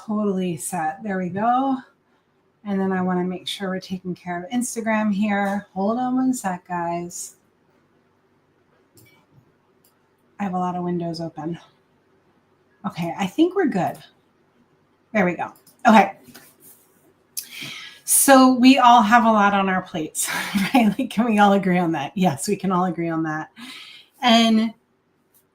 totally set. There we go. And then I want to make sure we're taking care of Instagram here. Hold on one sec, guys. I have a lot of windows open. Okay, I think we're good. There we go. Okay. So we all have a lot on our plates, right? Like, can we all agree on that? Yes, we can all agree on that. And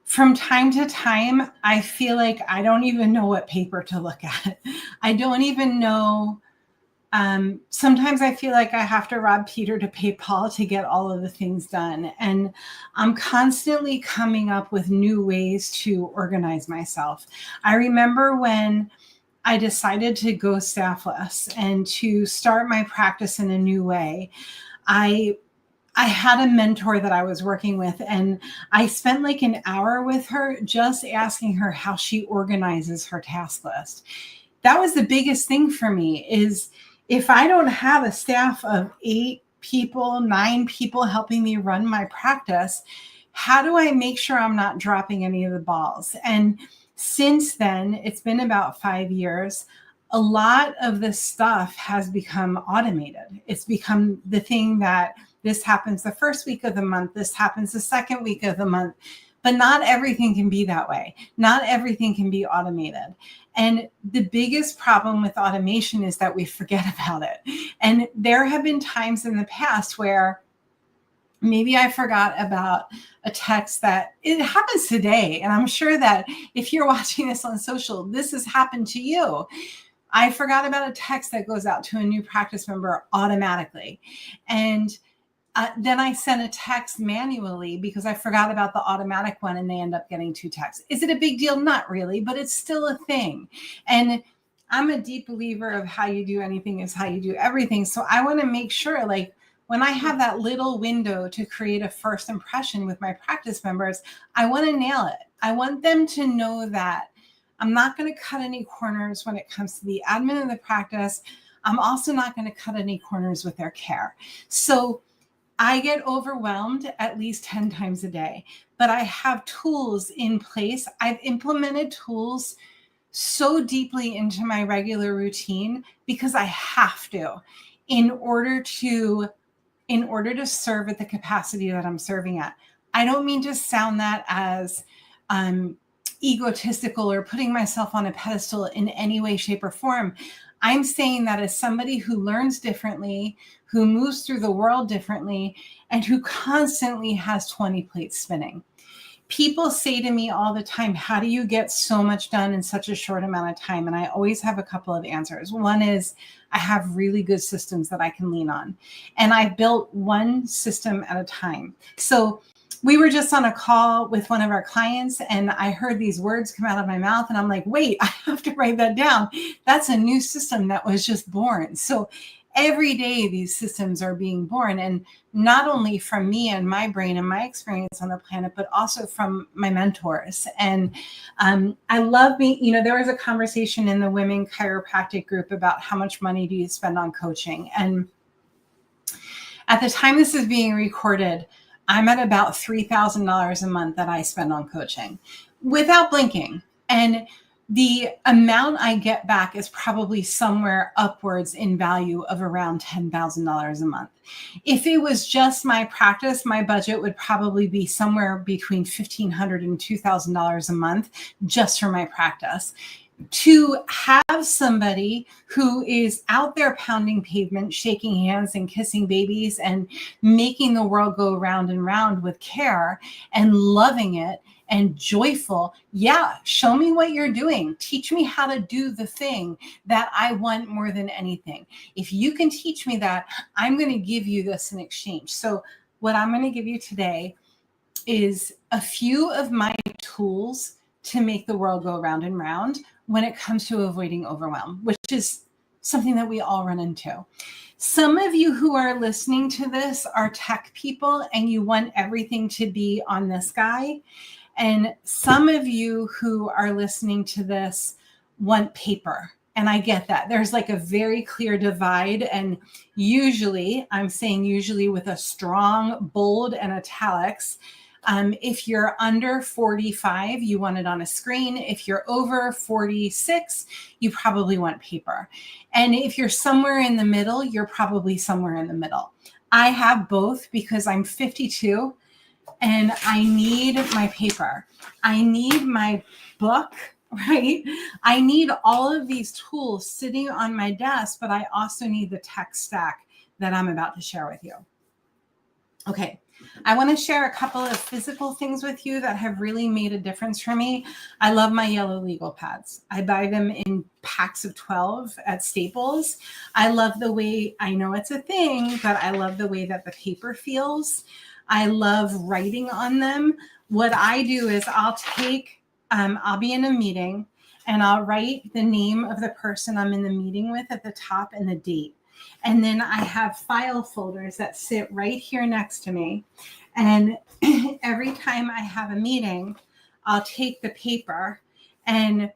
from time to time, I feel like I don't even know what paper to look at. I don't even know. Sometimes I feel like I have to rob Peter to pay Paul to get all of the things done. And I'm constantly coming up with new ways to organize myself. I remember when I decided to go staffless and to start my practice in a new way. I had a mentor that I was working with, and I spent like an hour with her just asking her how she organizes her task list. That was the biggest thing for me, is if I don't have a staff of 8 people, 9 people helping me run my practice, how do I make sure I'm not dropping any of the balls? And since then, it's been about 5 years, a lot of this stuff has become automated. It's become the thing that this happens the first week of the month, this happens the second week of the month, but not everything can be that way. Not everything can be automated. And the biggest problem with automation is that we forget about it. And there have been times in the past where maybe I forgot about a text that it happens today. And I'm sure that if you're watching this on social, this has happened to you. I forgot about a text that goes out to a new practice member automatically. And then I sent a text manually because I forgot about the automatic one, and they end up getting 2 texts. Is it a big deal? Not really, but it's still a thing. And I'm a deep believer of how you do anything is how you do everything. So I want to make sure, like, when I have that little window to create a first impression with my practice members, I want to nail it. I want them to know that I'm not going to cut any corners when it comes to the admin of the practice. I'm also not going to cut any corners with their care. So I get overwhelmed at least 10 times a day, but I have tools in place. I've implemented tools so deeply into my regular routine because I have to, in order to serve at the capacity that I'm serving at. I don't mean to sound that as egotistical or putting myself on a pedestal in any way, shape, or form. I'm saying that as somebody who learns differently, who moves through the world differently, and who constantly has 20 plates spinning. People say to me all the time, how do you get so much done in such a short amount of time? And I always have a couple of answers. One is I have really good systems that I can lean on. And I've built one system at a time. So we were just on a call with one of our clients, and I heard these words come out of my mouth, and I'm like, wait, I have to write that down. That's a new system that was just born. So every day these systems are being born, and not only from me and my brain and my experience on the planet, but also from my mentors. And I love there was a conversation in the women chiropractic group about how much money do you spend on coaching. And at the time this is being recorded, I'm at about $3,000 a month that I spend on coaching without blinking. And the amount I get back is probably somewhere upwards in value of around $10,000 a month. If it was just my practice, my budget would probably be somewhere between $1,500 and $2,000 a month just for my practice. To have somebody who is out there pounding pavement, shaking hands and kissing babies and making the world go round and round with care and loving it and joyful. Yeah, show me what you're doing. Teach me how to do the thing that I want more than anything. If you can teach me that, I'm going to give you this in exchange. So what I'm going to give you today is a few of my tools to make the world go round and round when it comes to avoiding overwhelm, which is something that we all run into. Some of you who are listening to this are tech people and you want everything to be on this guy. And some of you who are listening to this want paper. And I get that. There's like a very clear divide. And usually, I'm saying usually with a strong bold and italics, If you're under 45, you want it on a screen. If you're over 46, you probably want paper. And if you're somewhere in the middle, you're probably somewhere in the middle. I have both because I'm 52 and I need my paper. I need my book, right? I need all of these tools sitting on my desk, but I also need the tech stack that I'm about to share with you. Okay, I want to share a couple of physical things with you that have really made a difference for me. I love my yellow legal pads. I buy them in packs of 12 at Staples. I love the way, I know it's a thing, but I love the way that the paper feels. I love writing on them. What I do is I'll be in a meeting and I'll write the name of the person I'm in the meeting with at the top and the date. And then I have file folders that sit right here next to me. And every time I have a meeting, I'll take the paper and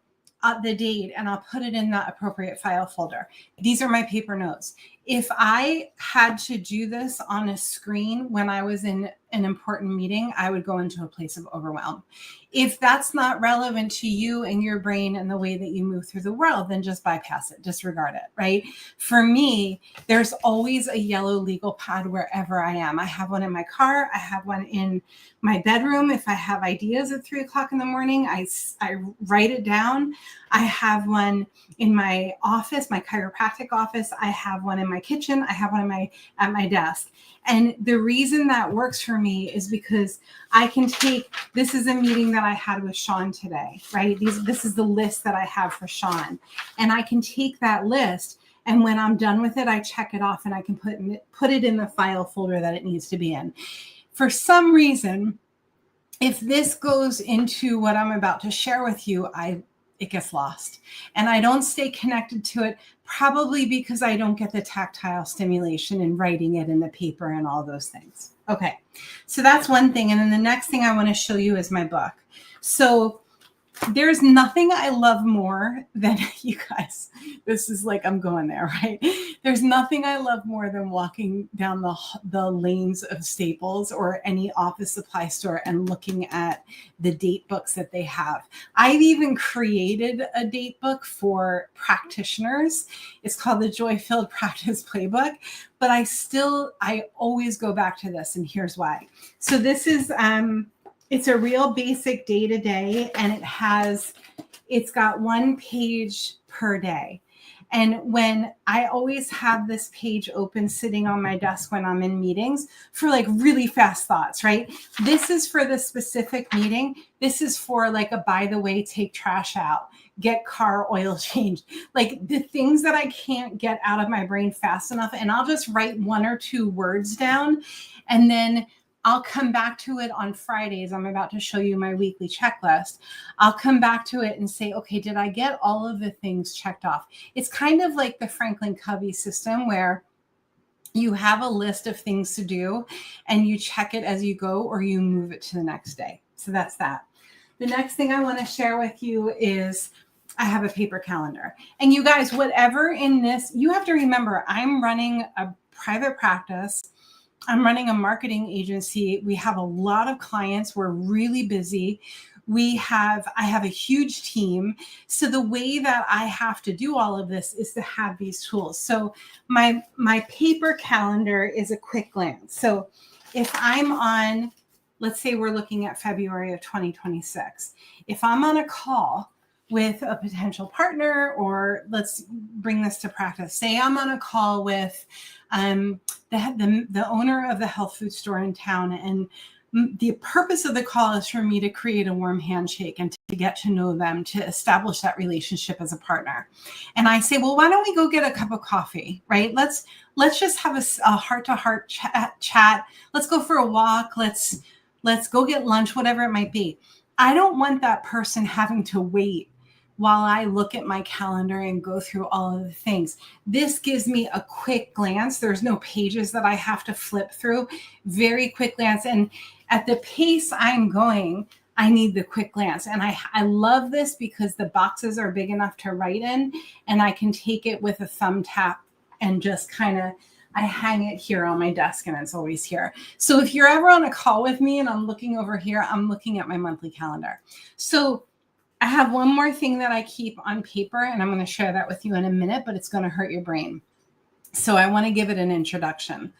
the date and I'll put it in the appropriate file folder. These are my paper notes. If I had to do this on a screen when I was in an important meeting, I would go into a place of overwhelm. If that's not relevant to you and your brain and the way that you move through the world, then just bypass it, disregard it, right? For me, there's always a yellow legal pad wherever I am. I have one in my car. I have one in my bedroom. If I have ideas at 3 o'clock in the morning, I write it down. I have one in my office, my chiropractic office. I have one in my kitchen. I have one at my desk. And the reason that works for me is because I can this is a meeting that I had with Sean today, right? This is the list that I have for Sean. And I can take that list, and when I'm done with it, I check it off and I can put it in the file folder that it needs to be in. For some reason, if this goes into what I'm about to share with you, it gets lost. And I don't stay connected to it, probably because I don't get the tactile stimulation in writing it in the paper and all those things. Okay, so that's one thing. And then the next thing I want to show you is my book. So there's nothing I love more than, you guys, this is like I'm going there, right? There's nothing I love more than walking down the lanes of Staples or any office supply store and looking at the date books that they have. I've even created a date book for practitioners. It's called the Joy-Filled Practice Playbook, but I always go back to this, and here's why. So this is, it's a real basic day-to-day, and it's got 1 page per day. And when I always have this page open sitting on my desk when I'm in meetings for like really fast thoughts, right? This is for the specific meeting. This is for like a, by the way, take trash out, get car oil changed, like the things that I can't get out of my brain fast enough. And I'll just write 1 or 2 words down, and then I'll come back to it on Fridays. I'm about to show you my weekly checklist. I'll come back to it and say, okay, did I get all of the things checked off? It's kind of like the Franklin Covey system, where you have a list of things to do and you check it as you go, or you move it to the next day. So that's that. The next thing I want to share with you is I have a paper calendar. And you guys, whatever in this, you have to remember, I'm running a private practice. I'm running a marketing agency. We have a lot of clients. We're really busy. I have a huge team. So the way that I have to do all of this is to have these tools. So my paper calendar is a quick glance. So if I'm on, let's say we're looking at February of 2026. If I'm on a call with a potential partner, or let's bring this to practice. Say I'm on a call with the owner of the health food store in town, and the purpose of the call is for me to create a warm handshake and to get to know them, to establish that relationship as a partner. And I say, well, why don't we go get a cup of coffee, right? Let's just have a heart-to-heart chat. Let's go for a walk. Let's go get lunch, whatever it might be. I don't want that person having to wait while I look at my calendar and go through all of the things. This gives me a quick glance. There's no pages that I have to flip through. Very quick glance. And at the pace I'm going, I need the quick glance. And I love this because the boxes are big enough to write in, and I can take it with a thumb tap and just kind of I hang it here on my desk and it's always here. So if you're ever on a call with me and I'm looking over here, I'm looking at my monthly calendar. So I have one more thing that I keep on paper, and I'm going to share that with you in a minute, but it's going to hurt your brain. So I want to give it an introduction.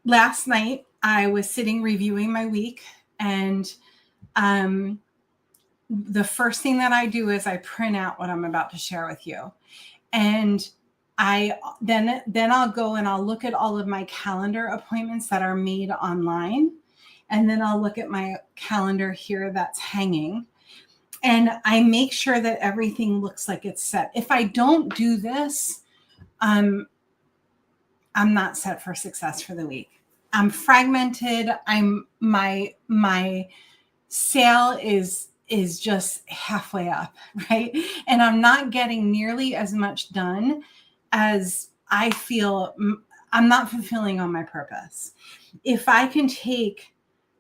Last night, I was sitting reviewing my week, and the first thing that I do is I print out what I'm about to share with you. And then I'll go and I'll look at all of my calendar appointments that are made online. And then I'll look at my calendar here that's hanging. And I make sure that everything looks like it's set. If I don't do this, I'm not set for success for the week. I'm fragmented. My sale is just halfway up, right? And I'm not getting nearly as much done as I feel. I'm not fulfilling on my purpose. If I can take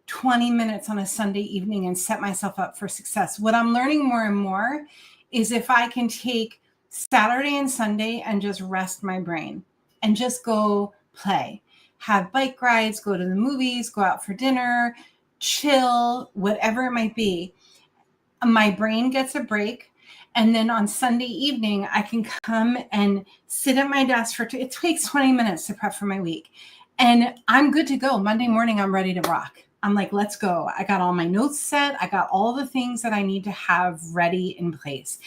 20 minutes on a Sunday evening and set myself up for success, what I'm learning more and more is if I can take Saturday and Sunday and just rest my brain and just go play, have bike rides, go to the movies, go out for dinner, chill, whatever it might be, my brain gets a break. And then on Sunday evening, I can come and sit at my desk it takes 20 minutes to prep for my week. And I'm good to go. Monday morning, I'm ready to rock. I'm like, let's go. I got all my notes set. I got all the things that I need to have ready in place.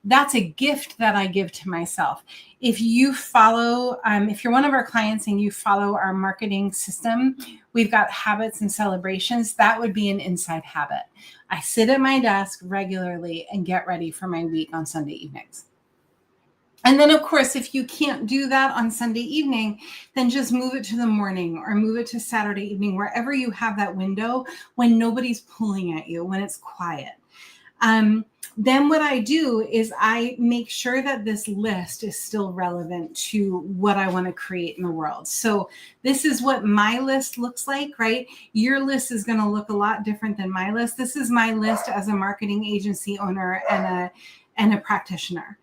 That's a gift that I give to myself. If you follow, if you're one of our clients and you follow our marketing system, we've got habits and celebrations. That would be an inside habit. I sit at my desk regularly and get ready for my week on Sunday evenings. And then, of course, if you can't do that on Sunday evening, then just move it to the morning or move it to Saturday evening, wherever you have that window when nobody's pulling at you, when it's quiet. Then what I do is I make sure that this list is still relevant to what I want to create in the world. So this is what my list looks like, right? Your list is going to look a lot different than my list. This is my list as a marketing agency owner and a practitioner.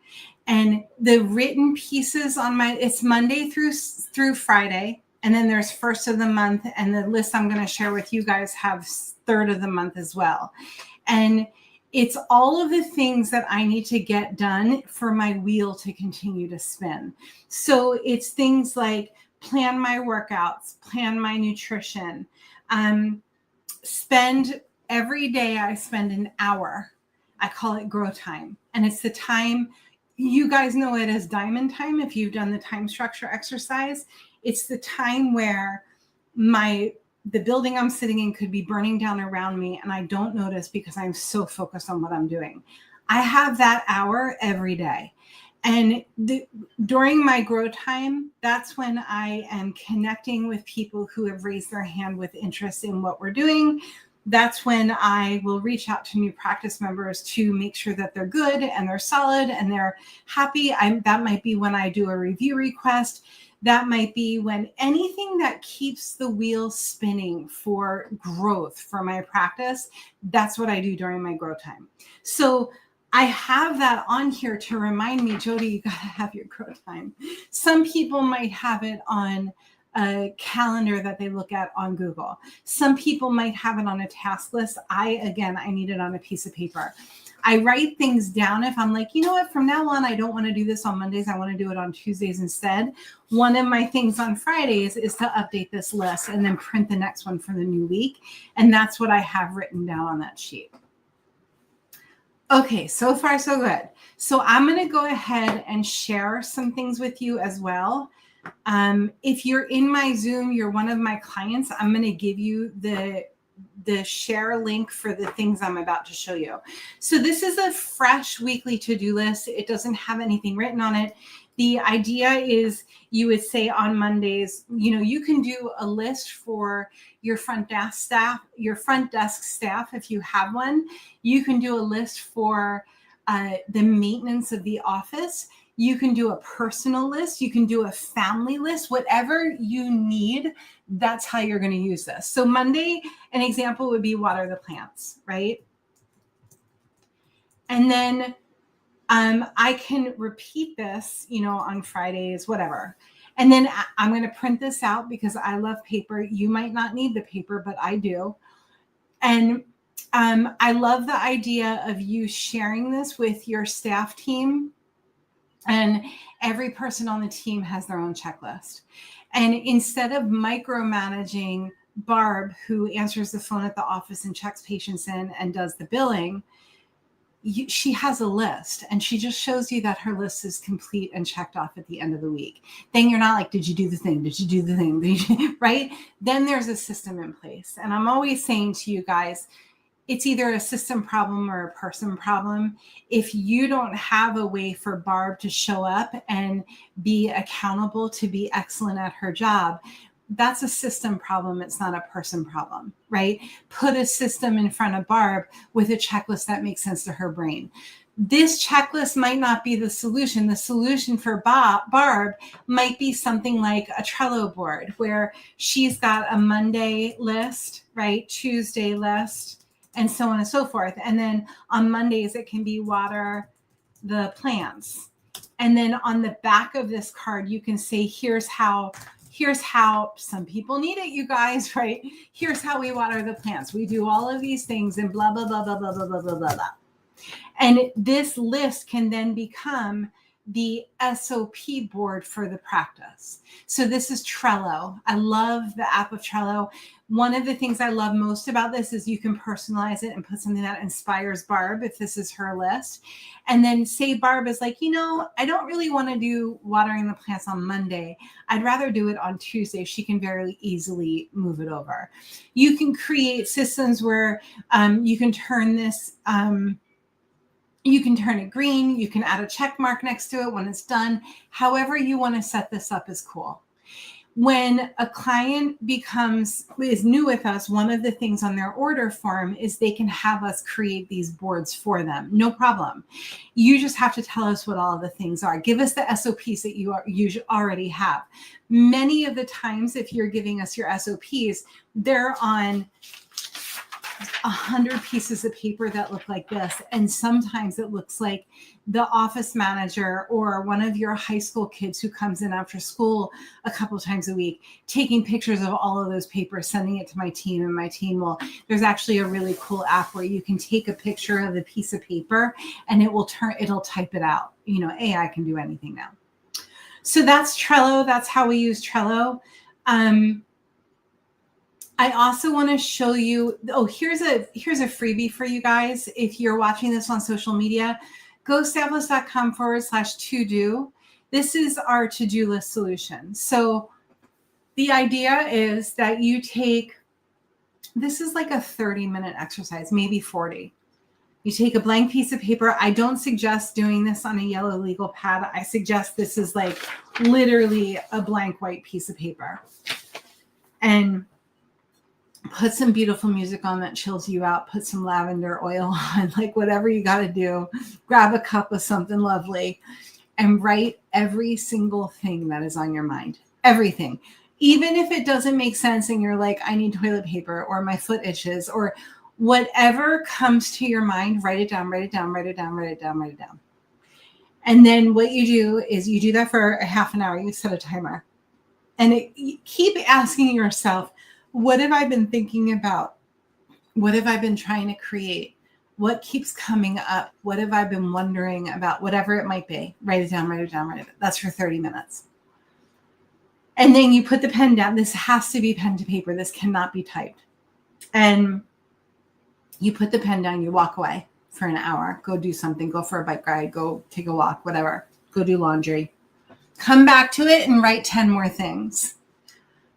And the written pieces on it's Monday through Friday. And then there's first of the month. And the list I'm going to share with you guys have third of the month as well. And it's all of the things that I need to get done for my wheel to continue to spin. So it's things like plan my workouts, plan my nutrition, spend every day I spend an hour. I call it grow time. And it's the time, you guys know it as diamond time if you've done the time structure exercise. It's the time where the building I'm sitting in could be burning down around me and I don't notice because I'm so focused on what I'm doing. I have that hour every day. And during my grow time, that's when I am connecting with people who have raised their hand with interest in what we're doing. That's when I will reach out to new practice members to make sure that they're good and they're solid and they're happy. That might be when I do a review request. That might be when anything that keeps the wheel spinning for growth for my practice, that's what I do during my grow time. So I have that on here to remind me, Jody, you got to have your grow time. Some people might have it on a calendar that they look at on Google. Some people might have it on a task list. I need it on a piece of paper. I write things down if I'm like, you know what, from now on, I don't want to do this on Mondays. I want to do it on Tuesdays instead. One of my things on Fridays is to update this list and then print the next one for the new week. And that's what I have written down on that sheet. Okay, so far so good. So I'm going to go ahead and share some things with you as well. If you're in my Zoom, you're one of my clients, I'm going to give you the share link for the things I'm about to show you. So this is a fresh weekly to-do list. It doesn't have anything written on it. The idea is you would say on Mondays, you can do a list for your front desk staff, if you have one. You can do a list for the maintenance of the office. You can do a personal list. You can do a family list, whatever you need. That's how you're going to use this. So Monday, an example would be water the plants, right? And then I can repeat this, on Fridays, whatever. And then I'm going to print this out because I love paper. You might not need the paper, but I do. And I love the idea of you sharing this with your staff team. And every person on the team has their own checklist. And instead of micromanaging Barb, who answers the phone at the office and checks patients in and does the billing, she has a list, and she just shows you that her list is complete and checked off at the end of the week. Then you're not like, did you do the thing? Did you do the thing? Right? Then there's a system in place. And I'm always saying to you guys, it's either a system problem or a person problem. If you don't have a way for Barb to show up and be accountable to be excellent at her job, that's a system problem. It's not a person problem, right? Put a system in front of Barb with a checklist that makes sense to her brain. This checklist might not be the solution. The solution for Barb might be something like a Trello board where she's got a Monday list, right? Tuesday list, and so on and so forth. And then on Mondays, it can be water the plants. And then on the back of this card, you can say, here's how some people need it, you guys, right? Here's how we water the plants. We do all of these things and blah, blah, blah, blah, blah, blah, blah, blah, blah, blah. And this list can then become the SOP board for the practice. So this is Trello. I love the app of Trello. One of the things I love most about this is you can personalize it and put something that inspires Barb if this is her list. And then say Barb is like, I don't really want to do watering the plants on Monday. I'd rather do it on Tuesday. She can very easily move it over. You can create systems where you can turn this you can turn it green. You can add a check mark next to it when it's done. However you want to set this up is cool. When a client is new with us, one of the things on their order form is they can have us create these boards for them. No problem. You just have to tell us what all of the things are. Give us the SOPs that you already have. Many of the times, if you're giving us your SOPs, they're on 100 pieces of paper that look like this. And sometimes it looks like the office manager or one of your high school kids who comes in after school a couple of times a week, taking pictures of all of those papers, sending it to my team, and my team there's actually a really cool app where you can take a picture of the piece of paper and it'll type it out. AI can do anything now. So that's Trello. That's how we use Trello. I also want to show you, here's a freebie for you guys. If you're watching this on social media, go staffless.com/to-do. This is our to-do list solution. So the idea is that this is like a 30-minute exercise, maybe 40. You take a blank piece of paper. I don't suggest doing this on a yellow legal pad. I suggest this is like literally a blank white piece of paper. And put some beautiful music on that chills you out. Put some lavender oil on, like whatever you got to do. Grab a cup of something lovely and write every single thing that is on your mind. Everything. Even if it doesn't make sense and you're like, I need toilet paper or my foot itches or whatever comes to your mind, write it down, write it down, write it down, write it down, write it down. And then what you do is you do that for a half an hour. You set a timer. And you keep asking yourself, what have I been thinking about? What have I been trying to create? What keeps coming up? What have I been wondering about? Whatever it might be. Write it down, write it down, write it down. That's for 30 minutes. And then you put the pen down. This has to be pen to paper. This cannot be typed. And you put the pen down, you walk away for an hour. Go do something. Go for a bike ride. Go take a walk, whatever. Go do laundry. Come back to it and write 10 more things.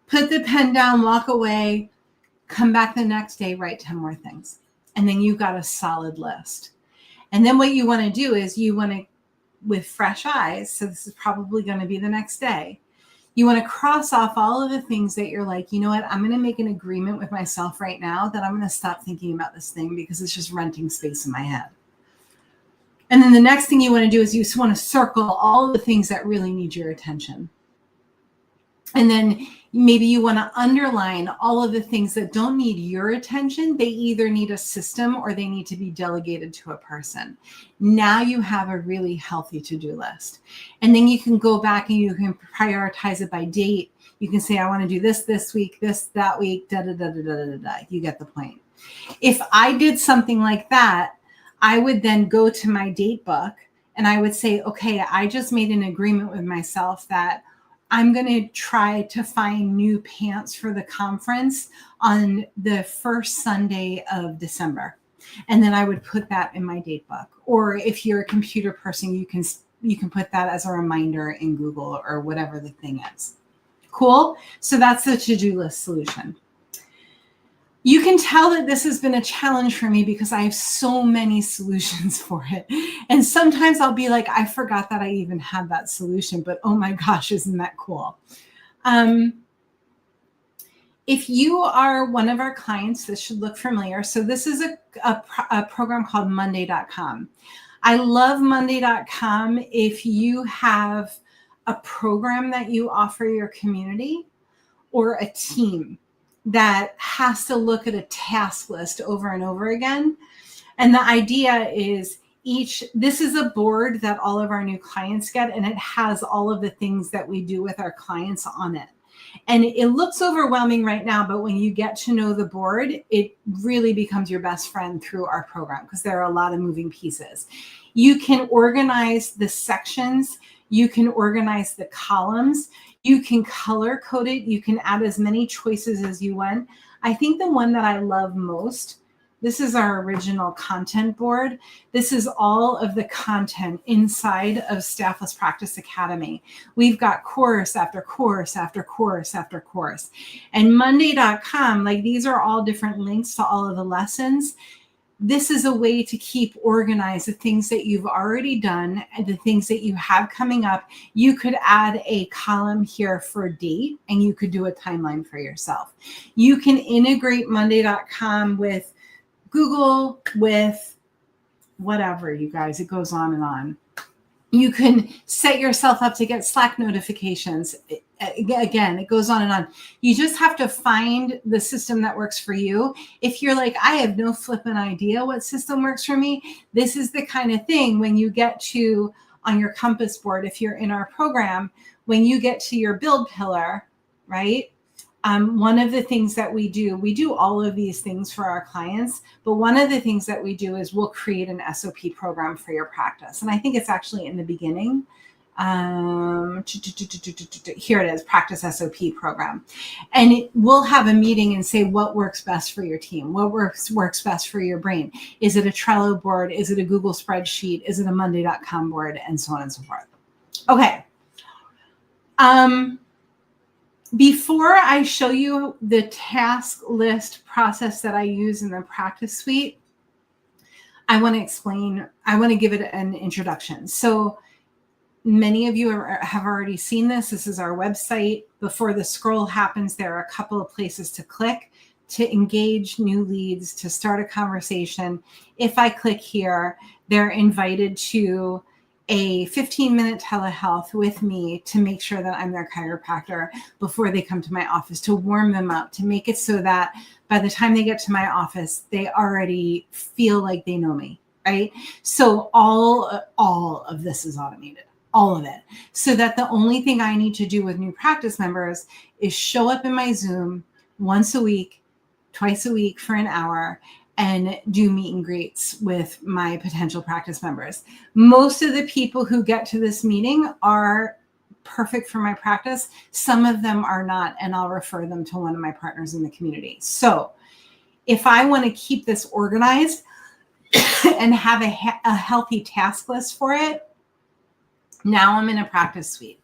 Put the pen down, walk away, come back the next day, write 10 more things. And then you've got a solid list. And then what you want to do is with fresh eyes, so this is probably going to be the next day, you want to cross off all of the things that you're like, you know what, I'm going to make an agreement with myself right now that I'm going to stop thinking about this thing because it's just renting space in my head. And then the next thing you want to do is you just want to circle all the things that really need your attention. And then Maybe you want to underline all of the things that don't need your attention. They either need a system or they need to be delegated to a person. Now you have a really healthy to-do list. And then you can go back and you can prioritize it by date. You can say, I want to do this week, this, that week, da, da, da, da, da, da, da. You get the point. If I did something like that, I would then go to my date book and I would say, okay, I just made an agreement with myself that I'm going to try to find new pants for the conference on the first Sunday of December. And then I would put that in my date book. Or if you're a computer person, you can put that as a reminder in Google or whatever the thing is. Cool? So that's the to-do list solution. You can tell that this has been a challenge for me because I have so many solutions for it. And sometimes I'll be like, I forgot that I even had that solution, but oh my gosh, isn't that cool? If you are one of our clients, this should look familiar. So this is a program called Monday.com. I love Monday.com if you have a program that you offer your community or a team that has to look at a task list over and over again. And the idea is this is a board that all of our new clients get, and it has all of the things that we do with our clients on it. And it looks overwhelming right now, but when you get to know the board, it really becomes your best friend through our program because there are a lot of moving pieces. You can organize the sections. You can organize the columns. You can color code it. You can add as many choices as you want. I think the one that I love most, this is our original content board. This is all of the content inside of Staffless Practice Academy. We've got course after course after course after course. And Monday.com, like these are all different links to all of the lessons. This is a way to keep organized the things that you've already done and the things that you have coming up. You could add a column here for date and you could do a timeline for yourself. You can integrate Monday.com with Google, with whatever, you guys, it goes on and on. You can set yourself up to get Slack notifications. Again, it goes on and on. You just have to find the system that works for you. If you're like, I have no flipping idea what system works for me, this is the kind of thing when you get to, on your compass board, if you're in our program, when you get to your build pillar, right? One of the things that we do all of these things for our clients, but one of the things that we do is we'll create an SOP program for your practice. And I think it's actually in the beginning. Here it is, practice SOP program. And we'll have a meeting and say what works best for your team, what works best for your brain. Is it a Trello board? Is it a Google spreadsheet? Is it a Monday.com board? And so on and so forth. Okay. Before I show you the task list process that I use in the practice suite, I want to give it an introduction. So many of you have already seen this. This is our website. Before the scroll happens, there are a couple of places to click to engage new leads, to start a conversation. If I click here, they're invited to a 15-minute telehealth with me to make sure that I'm their chiropractor before they come to my office, to warm them up, to make it so that by the time they get to my office, they already feel like they know me, right? So all of this is automated, all of it, so that the only thing I need to do with new practice members is show up in my Zoom once a week, twice a week for an hour, and do meet and greets with my potential practice members. Most of the people who get to this meeting are perfect for my practice. Some of them are not, and I'll refer them to one of my partners in the community. So if I want to keep this organized and have a healthy task list for it, now I'm in a practice suite.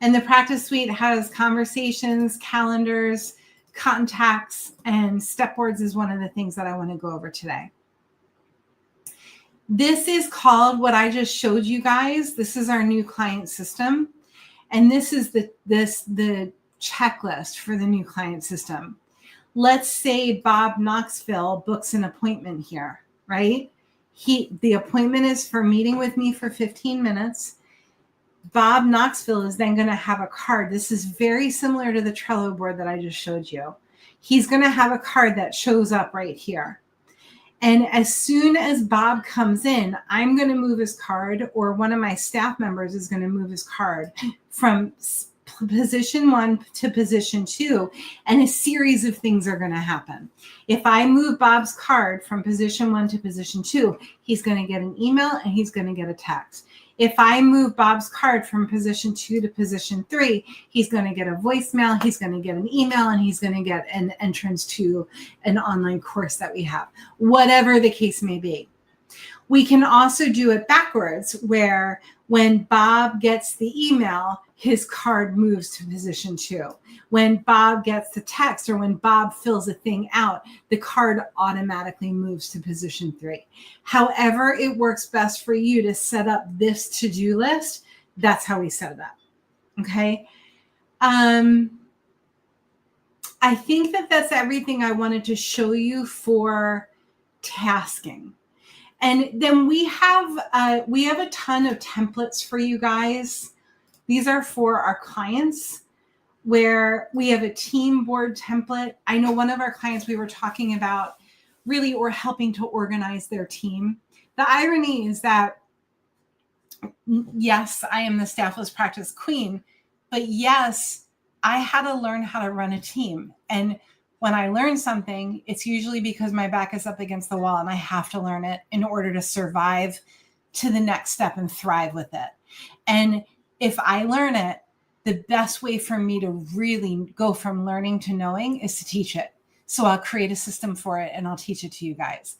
And the practice suite has conversations, calendars, contacts, and step boards is one of the things that I want to go over today. This is called what I just showed you guys. This is our new client system. And this is the checklist for the new client system. Let's say Bob Knoxville books an appointment here, right? The appointment is for meeting with me for 15 minutes. Bob Knoxville is then going to have a card. This is very similar to the Trello board that I just showed you. He's going to have a card that shows up right here. And as soon as Bob comes in, I'm going to move his card, or one of my staff members is going to move his card from position 1 to position 2, and a series of things are going to happen. If I move Bob's card from position 1 to position 2, he's going to get an email and he's going to get a text. If I move Bob's card from position 2 to position 3, he's going to get a voicemail, he's going to get an email, and he's going to get an entrance to an online course that we have, whatever the case may be. We can also do it backwards, where when Bob gets the email, his card moves to position 2. When Bob gets the text, or when Bob fills a thing out, the card automatically moves to position 3. However it works best for you to set up this to-do list, that's how we set it up. Okay. I think that that's everything I wanted to show you for tasking. And then we have a ton of templates for you guys. These are for our clients, where we have a team board template. I know one of our clients, we were talking about really, or helping to organize their team. The irony is that, yes, I am the staffless practice queen, but yes, I had to learn how to run a team. And when I learn something, it's usually because my back is up against the wall and I have to learn it in order to survive to the next step and thrive with it. And if I learn it, the best way for me to really go from learning to knowing is to teach it. So I'll create a system for it and I'll teach it to you guys.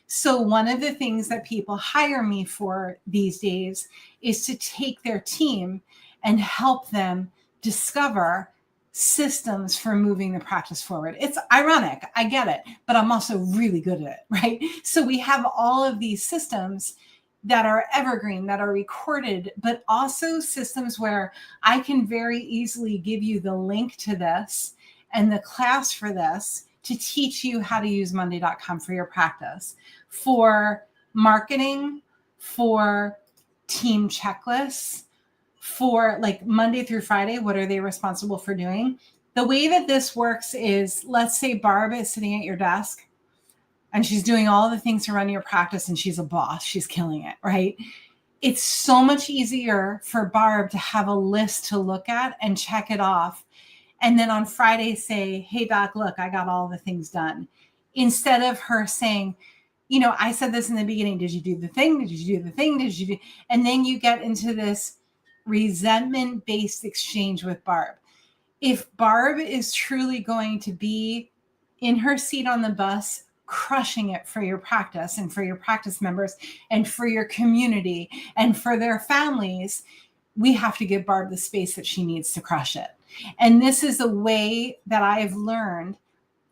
So one of the things that people hire me for these days is to take their team and help them discover systems for moving the practice forward. It's ironic, I get it, but I'm also really good at it, right? So we have all of these systems that are evergreen, that are recorded, but also systems where I can very easily give you the link to this and the class for this to teach you how to use Monday.com for your practice, for marketing, for team checklists, for like Monday through Friday, what are they responsible for doing? The way that this works is, let's say Barb is sitting at your desk and she's doing all the things to run your practice and she's a boss, she's killing it, right? It's so much easier for Barb to have a list to look at and check it off. And then on Friday say, hey doc, look, I got all the things done. Instead of her saying, you know, I said this in the beginning, did you do the thing? Did you do the thing? Did you do? And then you get into this resentment-based exchange with Barb. If Barb is truly going to be in her seat on the bus, crushing it for your practice and for your practice members and for your community and for their families, we have to give Barb the space that she needs to crush it. And this is a way that I've learned,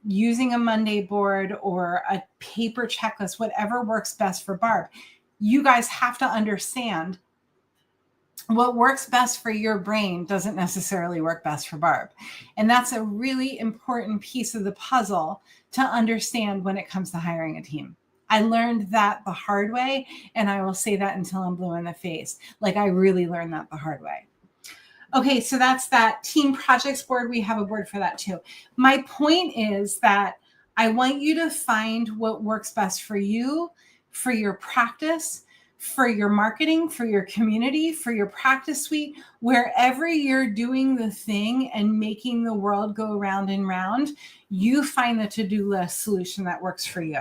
using a Monday board or a paper checklist, whatever works best for Barb. You guys have to understand what works best for your brain doesn't necessarily work best for Barb. And that's a really important piece of the puzzle to understand when it comes to hiring a team. I learned that the hard way, and I will say that until I'm blue in the face. Like, I really learned that the hard way. Okay, so that's that team projects board. We have a board for that too. My point is that I want you to find what works best for you, for your practice, for your marketing, for your community, for your practice suite, wherever you're doing the thing and making the world go round and round, you find the to-do list solution that works for you.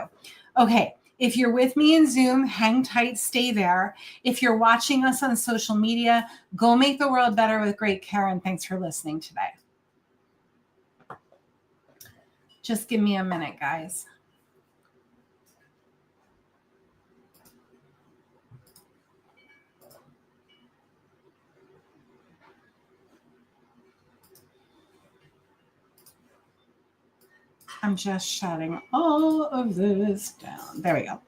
Okay. If you're with me in Zoom, hang tight, stay there. If you're watching us on social media, go make the world better with great care, and thanks for listening today. Just give me a minute, guys. I'm just shutting all of this down. There we go.